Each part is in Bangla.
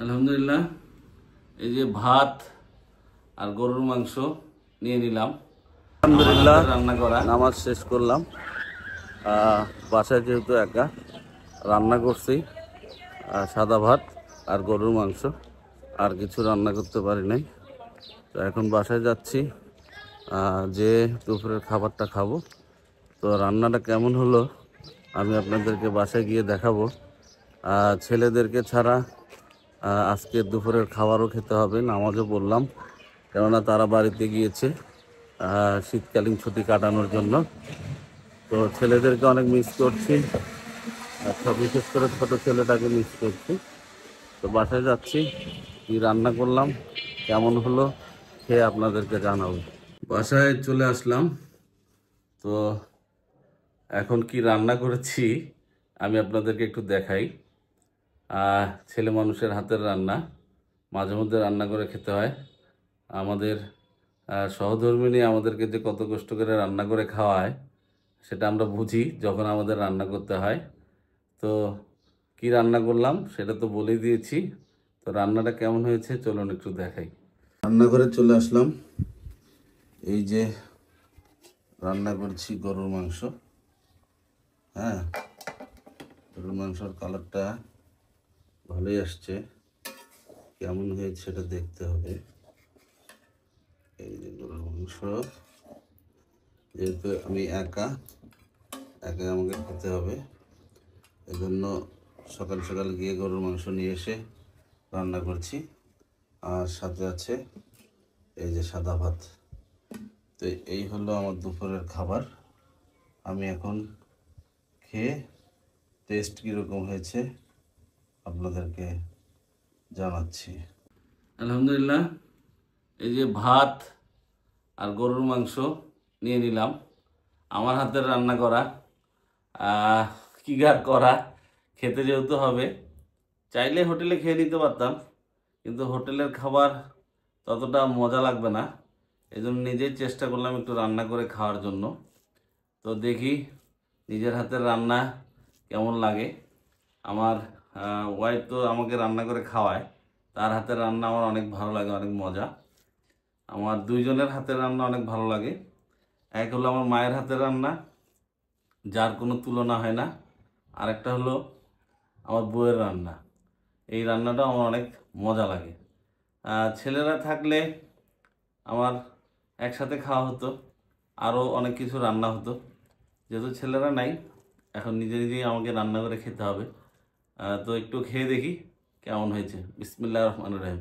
আলহামদুলিল্লাহ, এই যে ভাত আর গরুর মাংস নিয়ে নিলাম। আলহামদুলিল্লাহ, রান্না করা নামাজ শেষ করলাম। বাসায় যেহেতু একা রান্না করছি, সাদা ভাত আর গরুর মাংস, আর কিছু রান্না করতে পারি নাই। তো এখন বাসায় যাচ্ছি, যে দুপুরের খাবারটা খাবো। তো রান্নাটা কেমন হলো আমি আপনাদেরকে বাসায় গিয়ে দেখাবো। ছেলেদেরকে ছাড়া আজকে দুপুরের খাবারও খেতে হবে, নামাজও বললাম, কেননা তারা বাড়িতে গিয়েছে শীতকালীন ছুটি কাটানোর জন্য। তো ছেলেদেরকে অনেক মিস করছি, বিশেষ করে ছোট ছেলেটাকে মিস করছি। তো বাসায় যাচ্ছি, কি রান্না করলাম কেমন হলো খেয়ে আপনাদেরকে জানাবো। বাসায় চলে আসলাম। তো এখন কি রান্না করেছি আমি আপনাদেরকে একটু দেখাই। ছেলে মানুষের হাতের রান্না মাঝে মধ্যে রান্না করে খেতে হয়। আমাদের সহধর্মিণী আমাদেরকে যে কত কষ্ট করে রান্না করে খাওয়ায় সেটা আমরা বুঝি যখন আমাদের রান্না করতে হয়। তো কি রান্না করলাম সেটা তো বলেই দিয়েছি। তো রান্নাটা কেমন হয়েছে চলুন একটু দেখাই। রান্নাঘরে চলে আসলাম। এই যে রান্না করছি গরুর মাংস। গরুর মাংসের কালারটা ভালোই আসছে, কেমন হয়েছে সেটা দেখতে হবে। এই যে গরুর মাংস, যেহেতু আমি একা আমাকে খেতে হবে, এজন্য সকাল সকাল গিয়ে গরুর মাংস নিয়ে এসে রান্না করছি। আর সাথে আছে এই যে সাদা ভাত। তো এই হলো আমার দুপুরের খাবার। আমি এখন খেয়ে টেস্ট কীরকম হয়েছে আপনাদেরকে জানাচ্ছি। আলহামদুলিল্লাহ, এই যে ভাত আর গরুর মাংস নিয়ে নিলাম। আমার হাতের রান্না করা, কি আর করা, খেতে যেহেতু হবে। চাইলে হোটেলে খেয়ে নিতে পারতাম, কিন্তু হোটেলের খাবার ততটা মজা লাগবে না। এই জন্য নিজেই চেষ্টা করলাম একটু রান্না করে খাওয়ার জন্য। তো দেখি নিজের হাতের রান্না কেমন লাগে। আমার ওয়াইফ তো আমাকে রান্না করে খাওয়ায়, তার হাতের রান্না আমার অনেক ভালো লাগে, অনেক মজা। আমার দুইজনের হাতের রান্না অনেক ভালো লাগে। এক হলো আমার মায়ের হাতের রান্না, যার কোনো তুলনা হয় না। আরেকটা হলো আমার বউয়ের রান্না, এই রান্নাটা আমার অনেক মজা লাগে। ছেলেরা থাকলে আমার একসাথে খাওয়া হতো, আরও অনেক কিছু রান্না হতো। যেহেতু ছেলেরা নাই, এখন নিজে নিজেই আমাকে রান্না করে খেতে হবে। তো একটু খেয়ে দেখি কেমন হয়েছে। বিসমিল্লাহির রহমানির রহিম।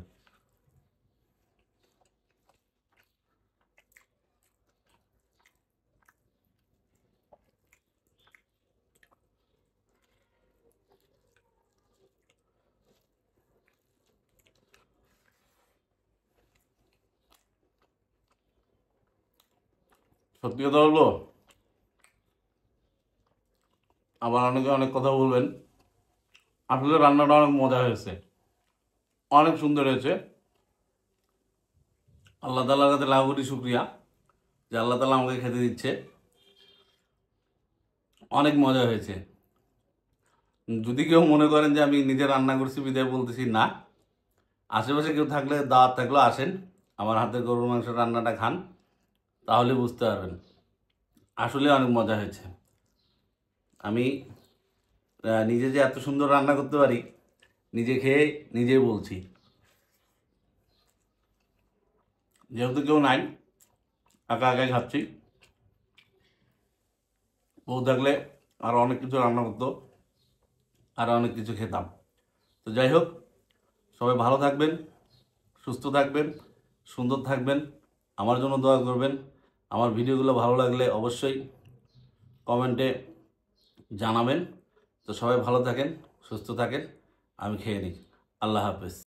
সত্যি কথা বলবো, আবার অনেকে অনেক কথা বলবেন, আসলে রান্নাটা অনেক মজা হয়েছে, অনেক সুন্দর হয়েছে। আল্লাহ তাআলার কাছে লাখ কোটি শুকরিয়া যে আল্লাহ তাআলা আমাকে খেতে দিচ্ছে। অনেক মজা হয়েছে। যদি কেউ মনে করেন যে আমি নিজে রান্না করছি বিদায় বলতেছি, না, আশেপাশে কেউ থাকলে দাওয়াত থাকলেও আসেন, আমার হাতের গরুর মাংসের রান্নাটা খান, তাহলে বুঝতে পারবেন আসলে অনেক মজা হয়েছে। আমি নিজে যে এত সুন্দর রান্না করতে পারি নিজে খেয়ে নিজেই বলছি। যেহেতু কেউ নাই, একা একাই খাচ্ছি। বউ থাকলে আরও অনেক কিছু রান্না করতো, আরও অনেক কিছু খেতাম। তো যাই হোক, সবাই ভালো থাকবেন, সুস্থ থাকবেন, সুন্দর থাকবেন, আমার জন্য দোয়া করবেন। আমার ভিডিওগুলো ভালো লাগলে অবশ্যই কমেন্টে জানাবেন। তো সবাই ভালো থাকেন, সুস্থ থাকেন, আমি খেয়ে নিই। আল্লাহ হাফেজ।